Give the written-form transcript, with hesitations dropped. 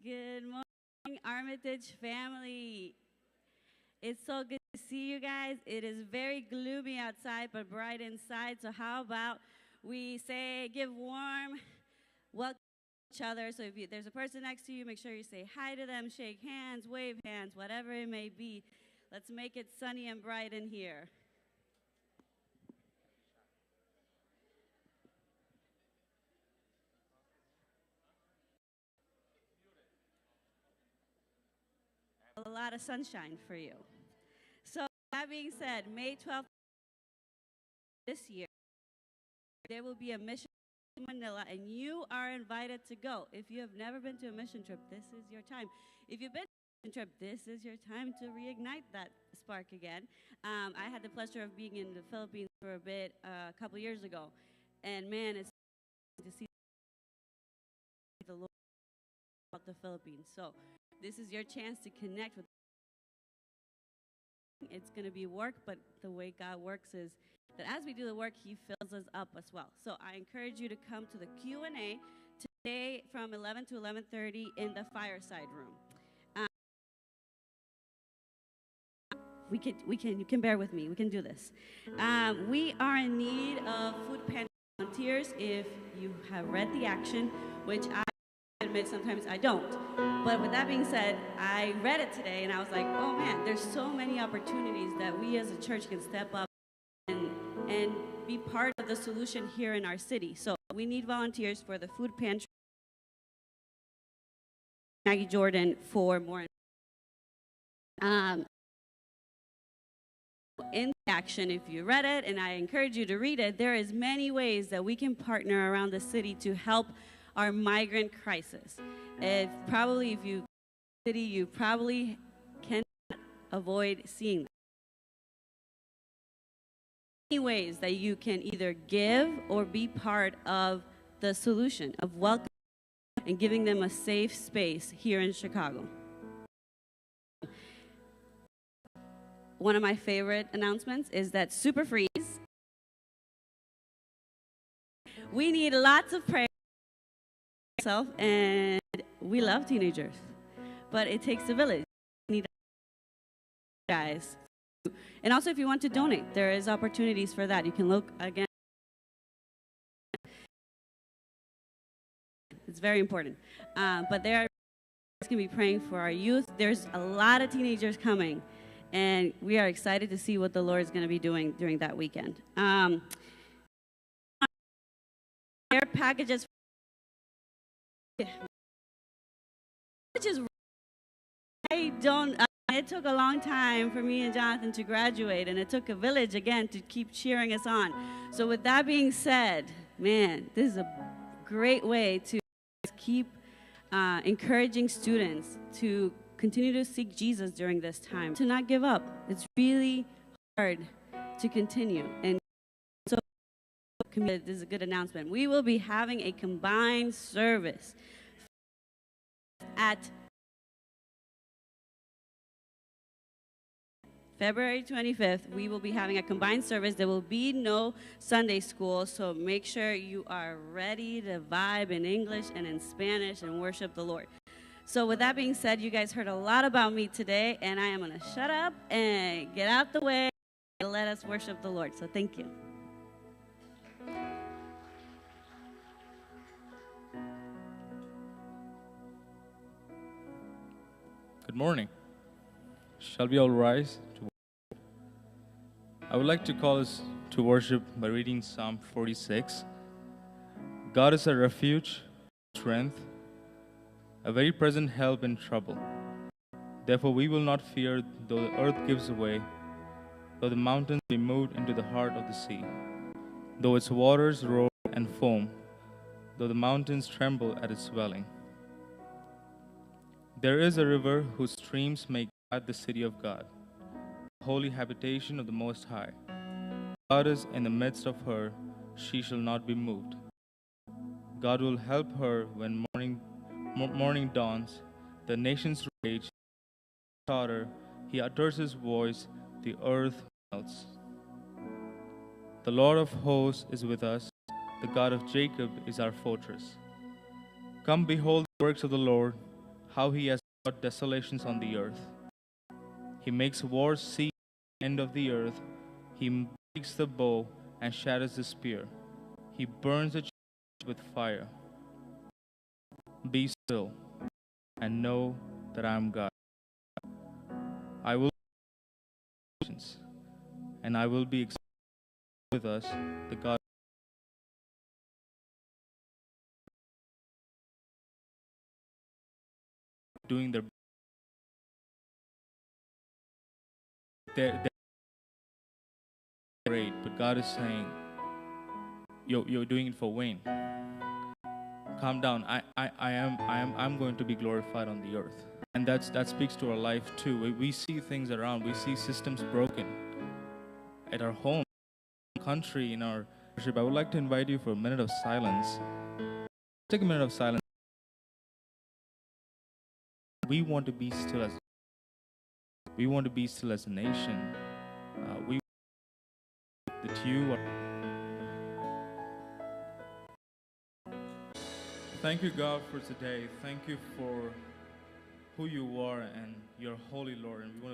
Good morning, Armitage family. It's so good to see you guys. It is very gloomy outside, but bright inside. So how about we give warm welcome to each other. So if there's a person next to you, make sure you say hi to them, shake hands, wave hands, whatever it may be. Let's make it sunny and bright in here. A lot of sunshine for you. So that being said, May 12th this year, there will be a mission in Manila, and you are invited to go. If you have never been to a mission trip, this is your time. If you've been to a mission trip, this is your time to reignite that spark again. I had the pleasure of being in the Philippines for a bit a couple years ago, and man, it's to see the Lord about the Philippines. So this is your chance to connect with. It's going to be work, but the way God works is that as we do the work, He fills us up as well. So I encourage you to come to the Q&A today from 11 to 11:30 in the fireside room. You can bear with me. We can do this. We are in need of food pantry volunteers. If you have read the action, which I admit sometimes I don't. But with that being said, I read it today and I was like, oh man, there's so many opportunities that we as a church can step up and be part of the solution here in our city. So we need volunteers for the food pantry. Maggie Jordan for more. In action, if you read it, and I encourage you to read it, there is many ways that we can partner around the city to help our migrant crisis. If you city, you probably cannot avoid seeing that. Many ways that you can either give or be part of the solution of welcoming and giving them a safe space here in Chicago. One of my favorite announcements is that Super Freeze. We need lots of prayer. And we love teenagers, but it takes a village. We need guys. And also, if you want to donate, there is opportunities for that. You can look again. It's very important. But there are going to be praying for our youth. There's a lot of teenagers coming, and we are excited to see what the Lord is going to be doing during that weekend. Their packages. Which is, it took a long time for me and Jonathan to graduate, and it took a village again to keep cheering us on. So with that being said, man, this is a great way to keep encouraging students to continue to seek Jesus during this time, to not give up. It's really hard to continue. And so this is a good announcement. We will be having a combined service at February 25th. We will be having a combined service. There will be no Sunday school, so make sure you are ready to vibe in English and in Spanish and worship the Lord. So with that being said, you guys heard a lot about me today, and I am going to shut up and get out the way and let us worship the Lord. So thank you. Good morning. Shall we all rise to worship? I would like to call us to worship by reading Psalm 46. God is a refuge, strength, a very present help in trouble. Therefore we will not fear, though the earth gives way, though the mountains be moved into the heart of the sea, though its waters roar and foam, though the mountains tremble at its swelling. There is a river whose streams make glad the city of God, the holy habitation of the Most High. God is in the midst of her, she shall not be moved. God will help her when morning dawns. The nations rage, totter, He utters His voice, the earth melts. The Lord of hosts is with us, the God of Jacob is our fortress. Come behold the works of the Lord, how he has brought desolations on the earth. He makes wars cease at the end of the earth. He breaks the bow and shatters the spear. He burns the chariots with fire. Be still and know that I am God. I will be patient, and I will be exalted with us, the God doing their they're great, but God is saying, you're doing it for Wayne. Calm down. I'm going to be glorified on the earth. And that speaks to our life too. We see things around, we see systems broken at our home, country, in our worship. I would like to invite you for a minute of silence. Take a minute of silence. We want to be still as a nation. We that you are. Thank you, God, for today. Thank you for who you are, and you're holy, Lord. And we want to